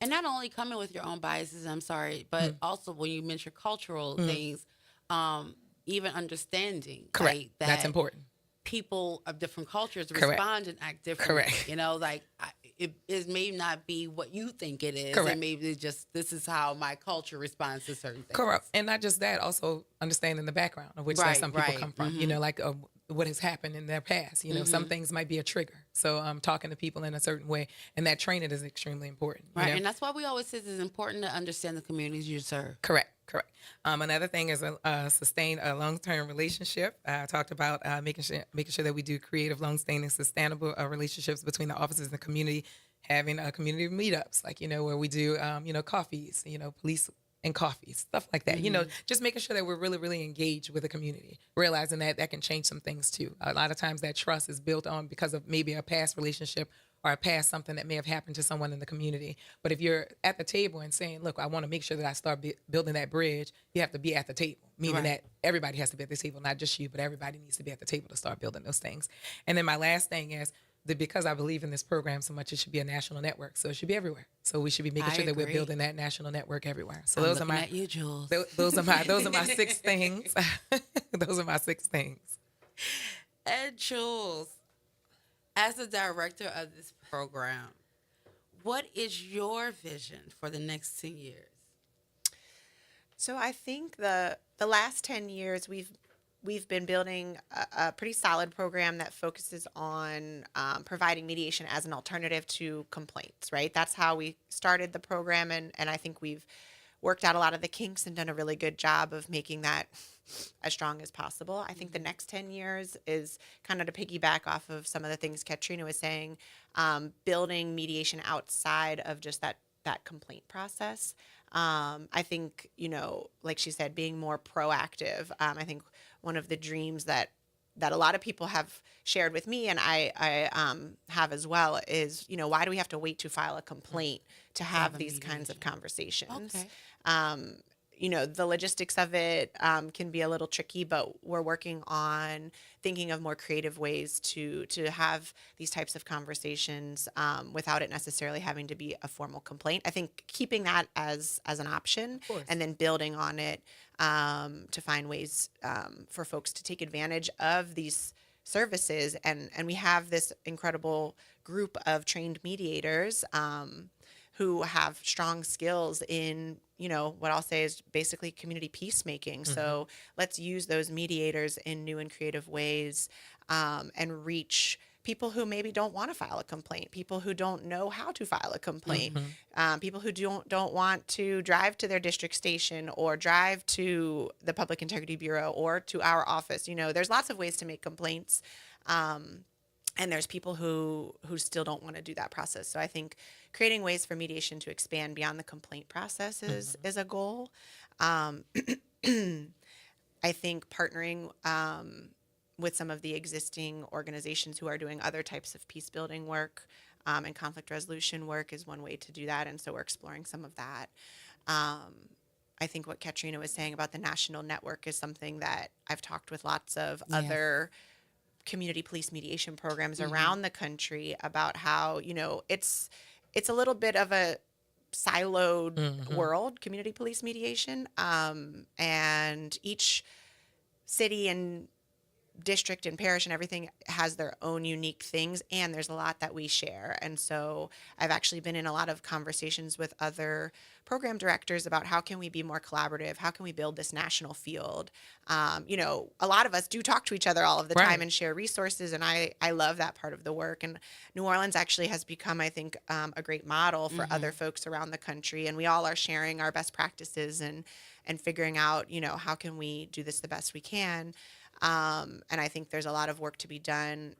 And not only coming with your own biases, I'm sorry, but also when you mention cultural things, even understanding. Correct. Right, That's important. People of different cultures Correct. respond and act differently. Correct. You know, like it may not be what you think it is. Correct. It may be just, this is how my culture responds to certain things. Correct. And not just that, also understanding the background of which that some people come from, you know, like what has happened in their past. You know, some things might be a trigger. So talking to people in a certain way, and that training is extremely important. Right. You know? And that's why we always say it's important to understand the communities you serve. Correct. Another thing is sustain a long-term relationship. I talked about making sure that we do creative, long-standing, sustainable relationships between the officers and the community, having community meetups, like, you know, where we do, you know, coffees, you know, police and coffees, stuff like that. You know, just making sure that we're really, really engaged with the community, realizing that that can change some things too. A lot of times that trust is built on because of maybe a past relationship or a past something that may have happened to someone in the community. But if you're at the table and saying, look, I want to make sure that I start building that bridge, you have to be at the table, meaning that everybody has to be at the table, not just you, but everybody needs to be at the table to start building those things. And then my last thing is, because I believe in this program so much, it should be a national network. So it should be everywhere. So we should be making sure that we're building that national network everywhere. So I'm those are looking my at you, Jules. those are my 6 things. Those are my 6 things. And Jules, as the director of this program, what is your vision for the next 10 years? So I think the last 10 years we've been building a pretty solid program that focuses on providing mediation as an alternative to complaints, right? That's how we started the program, and I think we've worked out a lot of the kinks and done a really good job of making that as strong as possible. I think the next 10 years is kind of to piggyback off of some of the things Katrina was saying, building mediation outside of just that complaint process. I think, you know, like she said, being more proactive. I think one of the dreams that a lot of people have shared with me, and I have as well, is, you know, why do we have to wait to file a complaint to have these kinds of conversations? Okay. You know, the logistics of it can be a little tricky, but we're working on thinking of more creative ways to have these types of conversations without it necessarily having to be a formal complaint. I think keeping that as an option and then building on it to find ways for folks to take advantage of these services. And we have this incredible group of trained mediators who have strong skills in, you know, what I'll say is basically community peacemaking. So let's use those mediators in new and creative ways and reach people who maybe don't want to file a complaint, people who don't know how to file a complaint, people who don't want to drive to their district station or drive to the Public Integrity Bureau or to our office. You know, there's lots of ways to make complaints. And there's people who still don't want to do that process. So I think creating ways for mediation to expand beyond the complaint process is a goal. I think partnering with some of the existing organizations who are doing other types of peace building work and conflict resolution work is one way to do that. And so we're exploring some of that. I think what Katrina was saying about the national network is something that I've talked with lots of other community police mediation programs around the country about how, you know, it's a little bit of a siloed world, community police mediation, and each city and district and parish and everything has their own unique things, and there's a lot that we share. And so I've actually been in a lot of conversations with other program directors about how can we be more collaborative, how can we build this national field. You know, a lot of us do talk to each other all of the time and share resources, and I love that part of the work. And New Orleans actually has become, I think, a great model for other folks around the country, and we all are sharing our best practices and figuring out, you know, how can we do this the best we can. And I think there's a lot of work to be done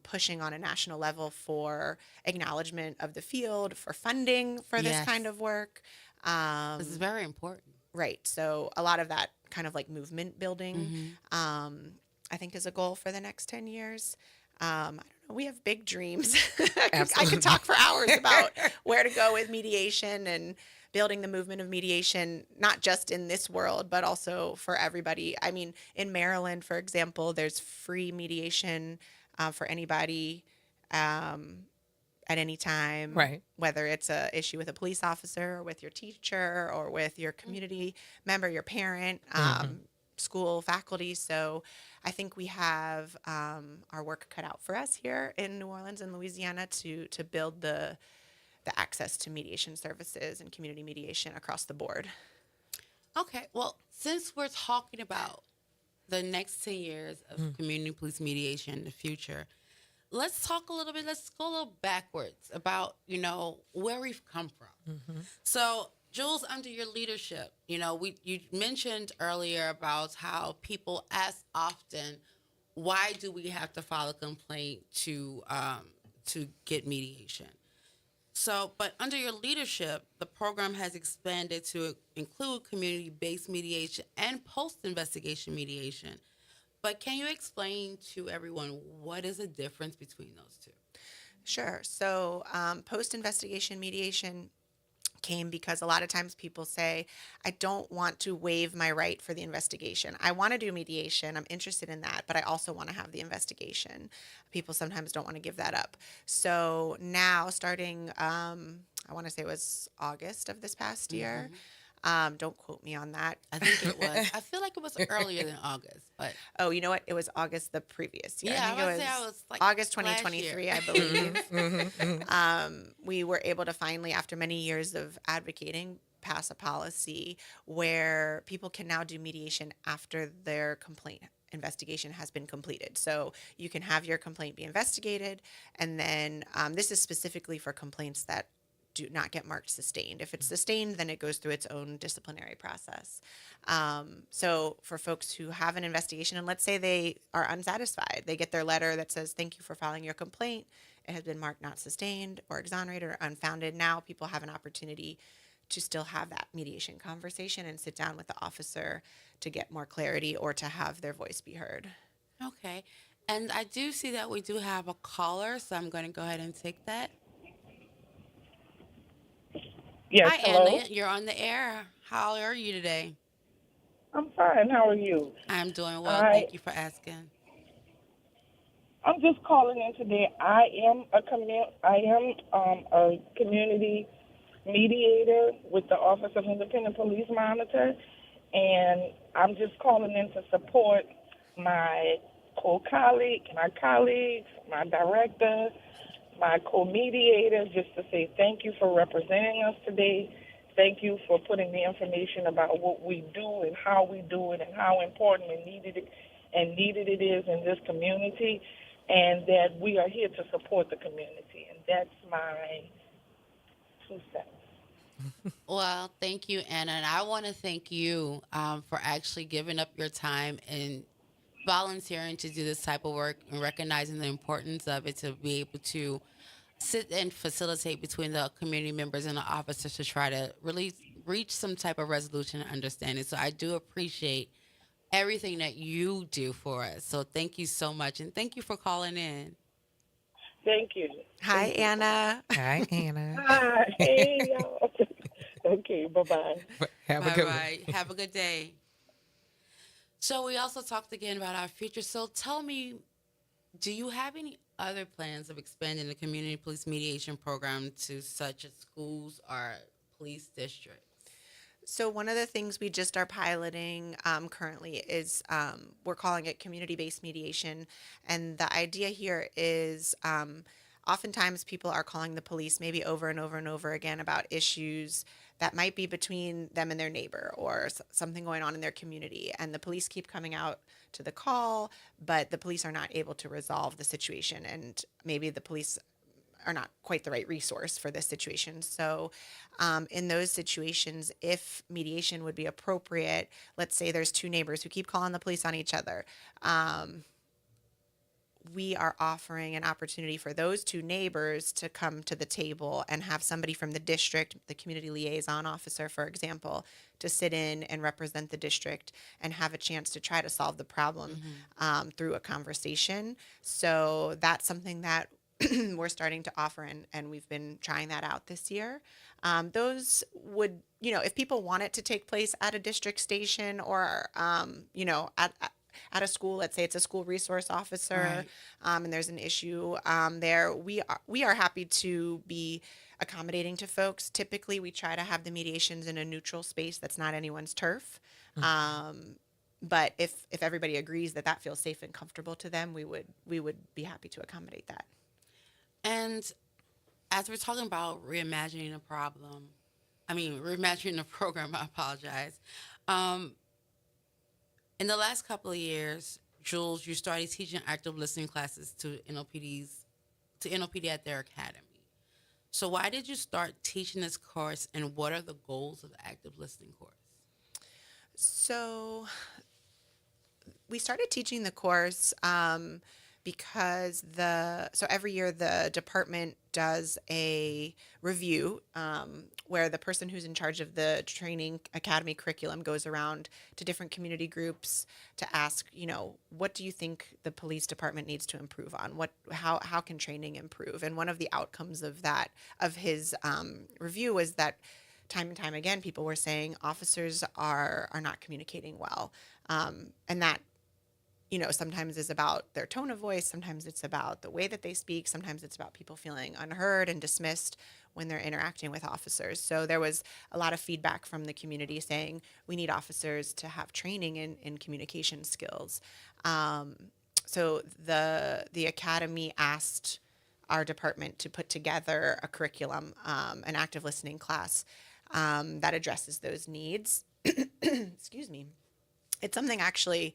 pushing on a national level for acknowledgement of the field, for funding for this kind of work. This is very important. Right. So a lot of that kind of like movement building, I think is a goal for the next 10 years. I don't know. We have big dreams. I could talk for hours about where to go with mediation and building the movement of mediation, not just in this world, but also for everybody. I mean, in Maryland, for example, there's free mediation for anybody at any time, Right. whether it's a issue with a police officer or with your teacher or with your community member, your parent, school faculty. So I think we have our work cut out for us here in New Orleans and Louisiana to build the access to mediation services and community mediation across the board. Okay, well, since we're talking about the next 10 years of community police mediation in the future, let's talk a little bit, let's go a little backwards about, where we've come from. So, Jules, under your leadership, you mentioned earlier about how people ask often, why do we have to file a complaint to get mediation? So, but under your leadership, the program has expanded to include community-based mediation and post-investigation mediation. But can you explain to everyone what is the difference between those two? Sure. So post-investigation mediation came because a lot of times people say, I don't want to waive my right for the investigation. I want to do mediation. I'm interested in that, but I also want to have the investigation. People sometimes don't want to give that up. So now starting, I want to say it was August of this past year. Don't quote me on that. I think it was. I feel like it was earlier than August, but Oh, you know what? It was August the previous year. yeah, I think I it would say was I was like August last 2023, year. I believe. We were able to finally, after many years of advocating, pass a policy where people can now do mediation after their complaint investigation has been completed. So you can have your complaint be investigated, and then this is specifically for complaints that do not get marked sustained. If it's sustained, then it goes through its own disciplinary process. So for folks who have an investigation, and let's say they are unsatisfied, they get their letter that says, thank you for filing your complaint. It has been marked not sustained or exonerated or unfounded. Now people have an opportunity to still have that mediation conversation and sit down with the officer to get more clarity or to have their voice be heard. Okay. And I do see that we do have a caller, so I'm going to go ahead and take that. Yes, Hi, hello. Anna. You're on the air. How are you today? I'm fine. How are you? I'm doing well. I Thank you for asking. I'm just calling in today. I am a community mediator with the Office of Independent Police Monitor, and I'm just calling in to support my my colleagues, my director, my co-mediator, just to say thank you for representing us today. Thank you for putting the information about what we do and how we do it and how important and needed it is in this community, and that we are here to support the community. And that's my 2 cents. Well, thank you, Anna. And I want to thank you for actually giving up your time and volunteering to do this type of work and recognizing the importance of it to be able to sit and facilitate between the community members and the officers to try to really reach some type of resolution and understanding. So I do appreciate everything that you do for us. So thank you so much. And thank you for calling in. Thank you. Hi, Anna. Hi, Anna. Hi. Hey, y'all. Okay, bye-bye. Have a good one. Bye-bye. Have a good day. So we also talked again about our future. So tell me, do you have any other plans of expanding the community police mediation program to such as schools or police districts? So one of the things we just are piloting currently is we're calling it community-based mediation. And the idea here is oftentimes people are calling the police maybe over and over and over again about issues that might be between them and their neighbor or something going on in their community. And the police keep coming out to the call, but the police are not able to resolve the situation. And maybe the police are not quite the right resource for this situation. So in those situations, if mediation would be appropriate, let's say there's two neighbors who keep calling the police on each other. We are offering an opportunity for those two neighbors to come to the table and have somebody from the district, the community liaison officer, for example, to sit in and represent the district and have a chance to try to solve the problem through a conversation. So that's something that we're starting to offer, and we've been trying that out this year. Those would, if people want it to take place at a district station or, at a school, let's say it's a school resource officer, Right. and there's an issue there, we are happy to be accommodating to folks. Typically, we try to have the mediations in a neutral space that's not anyone's turf. But if everybody agrees that feels safe and comfortable to them, we would be happy to accommodate that. And as we're talking about reimagining reimagining the program, I apologize. In the last couple of years, Jules, you started teaching active listening classes to NOPD at their academy. So why did you start teaching this course, and what are the goals of the active listening course? So we started teaching the course because every year the department does a review where the person who's in charge of the training academy curriculum goes around to different community groups to ask, what do you think the police department needs to improve on? How can training improve? And one of the outcomes of his review was that time and time again, people were saying officers are not communicating well, and that sometimes is about their tone of voice, sometimes it's about the way that they speak, sometimes it's about people feeling unheard and dismissed when they're interacting with officers. So there was a lot of feedback from the community saying we need officers to have training in communication skills. So the academy asked our department to put together a curriculum, an active listening class that addresses those needs. Excuse me. It's something actually,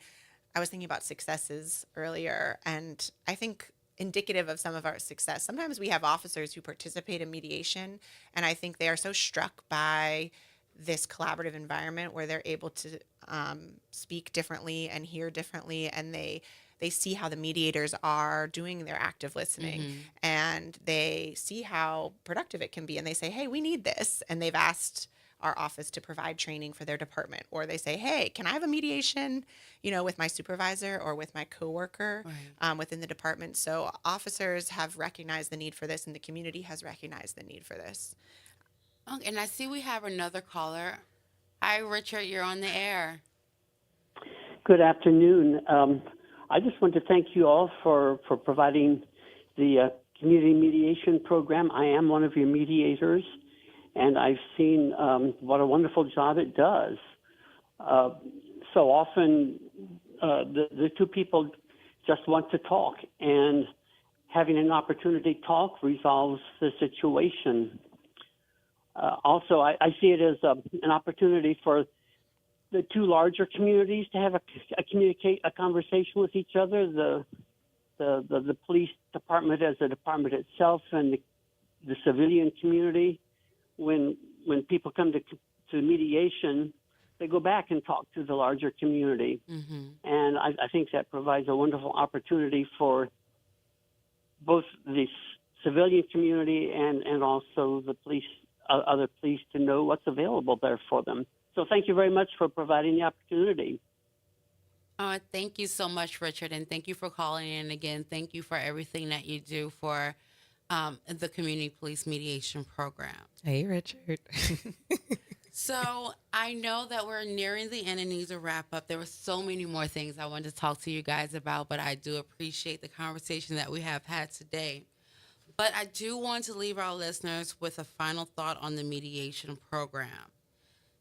I was thinking about successes earlier, and I think indicative of some of our success. Sometimes we have officers who participate in mediation, and I think they are so struck by this collaborative environment where they're able to speak differently and hear differently, and they see how the mediators are doing their active listening, and they see how productive it can be, and they say, hey, we need this, and they've asked our office to provide training for their department, or they say, hey, can I have a mediation, with my supervisor or with my coworker within the department? So officers have recognized the need for this, and the community has recognized the need for this. Okay, and I see we have another caller. Hi, Richard, you're on the air. Good afternoon. I just want to thank you all for providing the community mediation program. I am one of your mediators, and I've seen what a wonderful job it does. So often the two people just want to talk, and having an opportunity to talk resolves the situation. Also, I see it as an opportunity for the two larger communities to have a conversation with each other, the police department as a department itself, and the civilian community. When people come to mediation, they go back and talk to the larger community. And I think that provides a wonderful opportunity for both the civilian community and also the police, other police, to know what's available there for them. So thank you very much for providing the opportunity. Thank you so much, Richard, and thank you for calling in again. Thank you for everything that you do for the Community Police Mediation Program. Hey, Richard. So I know that we're nearing the end and need to wrap up. There were so many more things I wanted to talk to you guys about, but I do appreciate the conversation that we have had today. But I do want to leave our listeners with a final thought on the mediation program.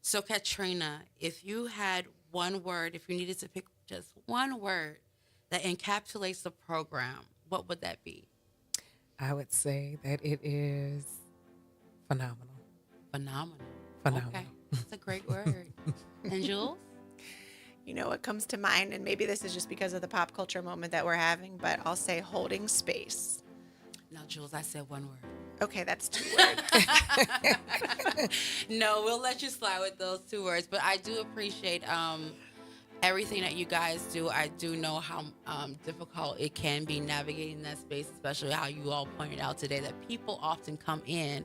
So, Katrina, if you had one word, if you needed to pick just one word that encapsulates the program, what would that be? I would say that it is phenomenal. Phenomenal. Phenomenal. Okay, that's a great word. And Jules? What comes to mind, and maybe this is just because of the pop culture moment that we're having, but I'll say holding space. No, Jules, I said one word. Okay, that's 2 words. No, we'll let you slide with those 2 words, but I do appreciate everything that you guys do. I do know how difficult it can be navigating that space, especially how you all pointed out today that people often come in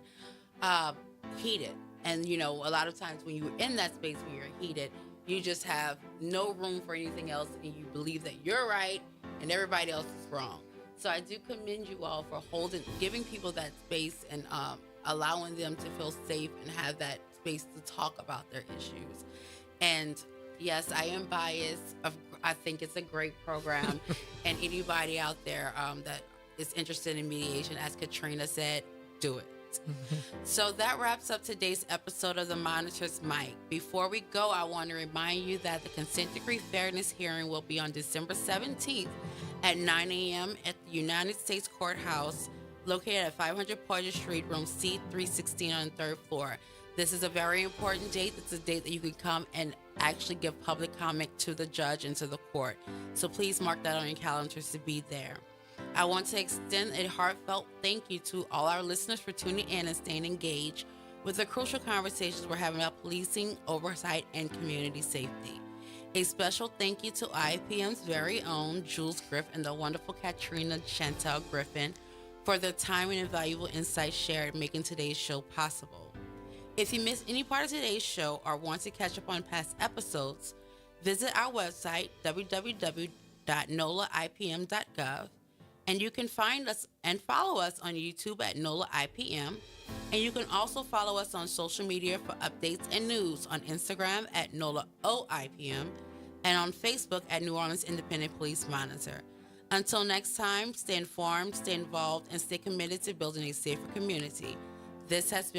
heated. And, a lot of times when you're in that space, when you're heated, you just have no room for anything else, and you believe that you're right and everybody else is wrong. So I do commend you all for giving people that space and allowing them to feel safe and have that space to talk about their issues. And yes, I am biased. I think it's a great program. And anybody out there that is interested in mediation, as Katrina said, do it. So that wraps up today's episode of the Monitor's Mic. Before we go, I want to remind you that the consent decree fairness hearing will be on December 17th at 9 a.m. at the United States Courthouse, located at 500 Porter Street, room C316 on the third floor. This is a very important date. It's a date that you can come and actually give public comment to the judge and to the court. So please mark that on your calendars to be there. I want to extend a heartfelt thank you to all our listeners for tuning in and staying engaged with the crucial conversations we're having about policing, oversight, and community safety. A special thank you to IPM's very own Jules Griff and the wonderful Katrina Chantel Griffin for their time and invaluable insights shared, making today's show possible. If you missed any part of today's show or want to catch up on past episodes, visit our website, www.nolaipm.gov. And you can find us and follow us on YouTube at NOLA IPM. And you can also follow us on social media for updates and news on Instagram at NOLA OIPM and on Facebook at New Orleans Independent Police Monitor. Until next time, stay informed, stay involved, and stay committed to building a safer community. This has been